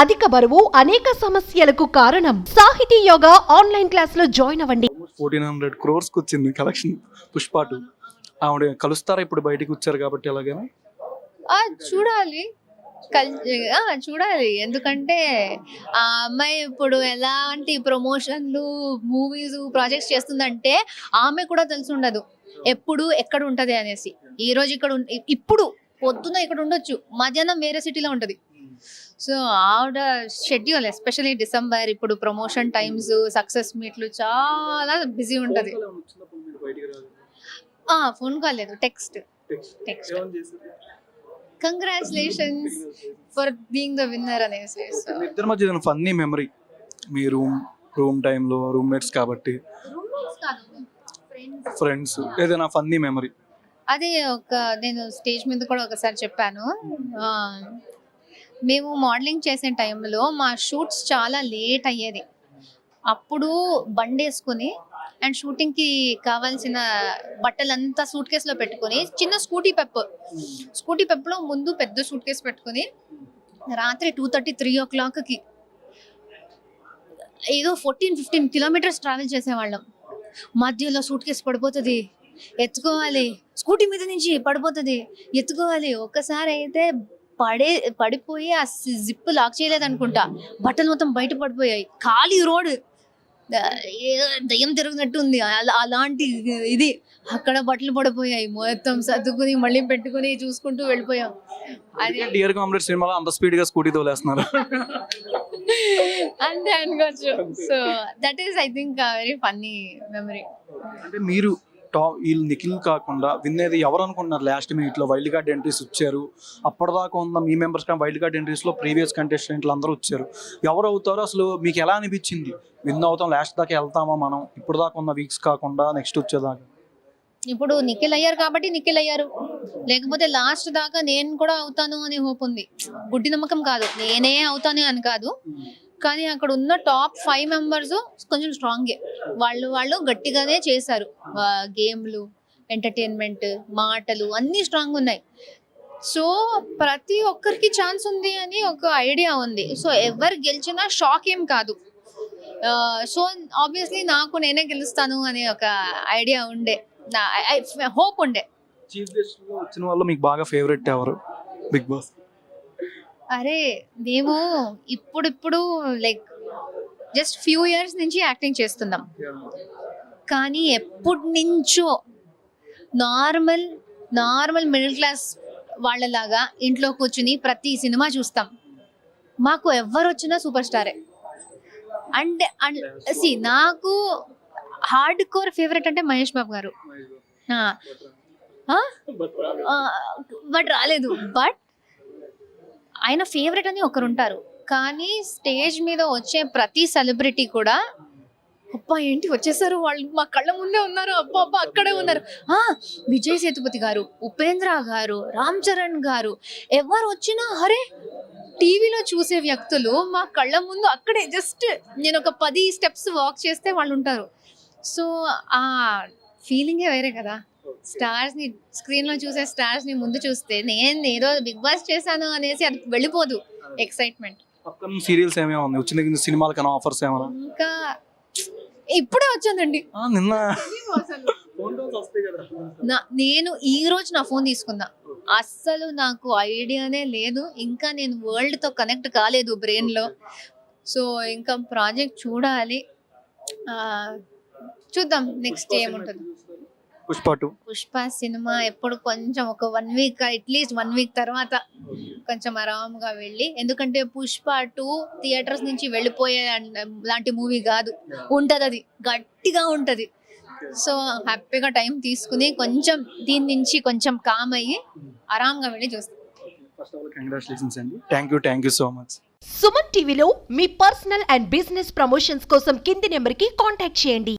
అధిక బరువు అనేక సమస్యలకు కారణం. సాహితీ యోగా ఆన్లైన్ క్లాసులో జాయిన్ అవ్వండి. 1400 crores కి వచ్చింది కలెక్షన్ పుష్ప 2. ఆవిడ కలుస్తారా ఇప్పుడు బయటికి వచ్చారు కాబట్టి ఎలాగైనా? చూడాలి చూడాలి, ఎందుకంటే ఆ అమ్మాయి ఇప్పుడు ఎలాంటి ప్రమోషన్లు, మూవీస్, ప్రాజెక్ట్స్ చేస్తుందంటే ఆమె కూడా తెలిసి ఉండదు ఎప్పుడు ఎక్కడ ఉంటది అనేసి. ఈ రోజు ఇక్కడ ఇప్పుడు పొద్దున ఇక్కడ ఉండొచ్చు, మధ్యాహ్నం వేరే సిటీలో ఉంటది. సో ఆవిడ షెడ్యూల్ ఎస్పెషల్లీ డిసెంబర్, ఇప్పుడు ప్రమోషన్ టైమ్స్, సక్సెస్ మీట్లు చాలా బిజీ ఉంటది. ఫోన్ కాల్ లేదు, text. Congratulations for being the winner అనేసి. ఇద్దరి మధ్య ఏదైనా ఫన్నీ మెమరీ మీ రూమ్ టైంలో, రూమ్మేట్స్ కాబట్టి, ఫ్రెండ్స్, ఏదైనా ఫన్నీ మెమరీ? అదే నేను స్టేజ్ మీద కూడా ఒకసారి చెప్పాను. మేము మోడలింగ్ చేసే టైంలో మా షూట్స్ చాలా లేట్ అయ్యేది. అప్పుడు బండి వేసుకుని అండ్ షూటింగ్కి కావాల్సిన బట్టలంతా సూట్ కేసులో పెట్టుకుని, చిన్న స్కూటీ పెప్లో ముందు పెద్ద సూట్ కేసు పెట్టుకుని రాత్రి 2:30, 3 o'clockకి ఏదో 14-15 kilometers ట్రావెల్ చేసేవాళ్ళం. మధ్యలో సూట్ కేసు పడిపోతుంది, ఎత్తుకోవాలి. స్కూటీ మీద నుంచి పడిపోతుంది, ఎత్తుకోవాలి. ఒక్కసారి అయితే పడిపోయి ఆ జిప్ లాక్ చేయలేదనుకుంటా, బట్టలు మొత్తం బయట పడిపోయాయి. ఖాళీ రోడ్, దయ్యం తిరుగునట్టు ఉంది. అలాంటి ఇది, అక్కడ బట్టలు పడిపోయాయి. మొత్తం సర్దుకుని మళ్ళీ పెట్టుకుని చూసుకుంటూ వెళ్ళిపోయాం. అది డియర్ కామ్రేడ్ సినిమాలో అంత స్పీడ్ గా స్కూటీ తోలేస్తున్నారు అంతే అనుకోవచ్చు. So that is I think very funny memory. అంటే మీరు వీళ్ళు నిఖిల్ కాకుండా వినేది ఎవరు అనుకుంటున్నారు? లాస్ట్ మినిట్ లో వైల్డ్ కార్డ్ ఎంట్రీస్ వచ్చారు. అప్పటిదాకా ఉన్న మీ మెంబర్స్ కానీ వైల్డ్ కార్డ్ ఎంట్రీస్ లో ప్రీవియస్ కంటెస్టెంట్లు అందరూ వచ్చారు. ఎవరు అవుతారో అసలు మీకు ఎలా అనిపించింది? విన్ అవుతాం, లాస్ట్ దాకా వెళ్తామా మనం? ఇప్పుడు దాకా ఉన్న వీక్స్ కాకుండా నెక్స్ట్ వచ్చేదాకా. ఇప్పుడు నిఖిల్ అయ్యారు కాబట్టి నిఖిల్ అయ్యారు, లేకపోతే లాస్ట్ దాకా నేను కూడా అవుతాను అని హోప్ ఉంది. గుడ్డి నమ్మకం కాదు, నేనే అవుతాను అని కాదు. కానీ అక్కడ ఉన్న టాప్ 5 members కొంచెం స్ట్రాంగే. వాళ్ళు గట్టిగానే చేశారు. గేమ్లు, ఎంటర్టైన్మెంట్, మాటలు అన్నీ స్ట్రాంగ్ ఉన్నాయి. సో ప్రతి ఒక్కరికి ఛాన్స్ ఉంది అని ఒక ఐడియా ఉంది. సో ఎవరు గెలిచినా షాక్ ఏం కాదు. సో ఆబ్వియస్లీ నాకు నేనే గెలుస్తాను అనే ఒక ఐడియా ఉండే, హోప్ ఉండే. చీఫ్ గెస్ట్ లో వచ్చిన వాళ్ళు మీకు బాగా ఫేవరెట్ ఎవరు బిగ్ బాస్? అరే మేము ఇప్పుడు లైక్ జస్ట్ ఫ్యూ ఇయర్స్ నుంచి యాక్టింగ్ చేస్తున్నాం, కానీ ఎప్పటి నుంచో నార్మల్ మిడిల్ క్లాస్ వాళ్ళలాగా ఇంట్లో కూర్చుని ప్రతి సినిమా చూస్తాం. మాకు ఎవరు వచ్చినా సూపర్ స్టారే. అంటే నాకు హార్డ్ కోర్ ఫేవరెట్ అంటే మహేష్ బాబు గారు. బట్ రాలేదు. బట్ ఆయన ఫేవరెట్ అని ఒకరు ఉంటారు. కానీ స్టేజ్ మీద వచ్చే ప్రతి సెలబ్రిటీ కూడా అబ్బా ఏంటి వచ్చేసారు, వాళ్ళు మా కళ్ళ ముందే ఉన్నారు, అబ్బా అక్కడే ఉన్నారు. విజయ్ సేతుపతి గారు, ఉపేంద్ర గారు, రామ్ చరణ్ గారు, ఎవరు వచ్చినా అరే టీవీలో చూసే వ్యక్తులు మా కళ్ళ ముందు అక్కడే, జస్ట్ నేను ఒక 10 steps వాక్ చేస్తే వాళ్ళు ఉంటారు. సో ఆ ఫీలింగే వేరే కదా. స్టార్స్ని స్క్రీన్లో చూసే స్టార్స్ని ముందు చూస్తే నేను ఏదో బిగ్ బాస్ చేశాను అనేసి అది వెళ్ళిపోదు ఎక్సైట్మెంట్. సీరియల్స్ ఏమైనా ఉంది వచ్చిన సినిమాల కన్నా ఆఫర్స్ ఏమైనా? ఇంకా ఇప్పుడే వచ్చిందండి నిన్న. నేను ఈ రోజు నా ఫోన్ తీసుకున్నా. అస్సలు నాకు ఐడియానే లేదు, ఇంకా నేను వరల్డ్తో కనెక్ట్ కాలేదు బ్రెయిన్లో. సో ఇంకా ప్రాజెక్ట్ చూడాలి, చూద్దాం నెక్స్ట్ ఏముంటుంది. పుష్ప సినిమా ఎప్పుడు కొంచెం ఒక 1 week, అట్లీస్ట్ 1 week తర్వాత కొంచెం ఆరాముగా వెళ్ళి, ఎందుకంటే పుష్ప 2 థియేటర్స్ నుంచి వెళ్ళిపోయే లాంటి మూవీ కాదు, ఉంటది, అది గట్టిగా ఉంటది. సో హ్యాపీగా టైం తీసుకుని కొంచెం దీని నుంచి కొంచెం కామ్ అయ్యి ఆరాంగా వెళ్ళి చూస్తాం. కంగ్రాచులేషన్స్ అండి. Thank you so much. Suman టీవీలో మీ పర్సనల్ అండ్ బిజినెస్ ప్రమోషన్స్ కోసం కింది నెంబర్కి కాంటాక్ట్ చేయండి.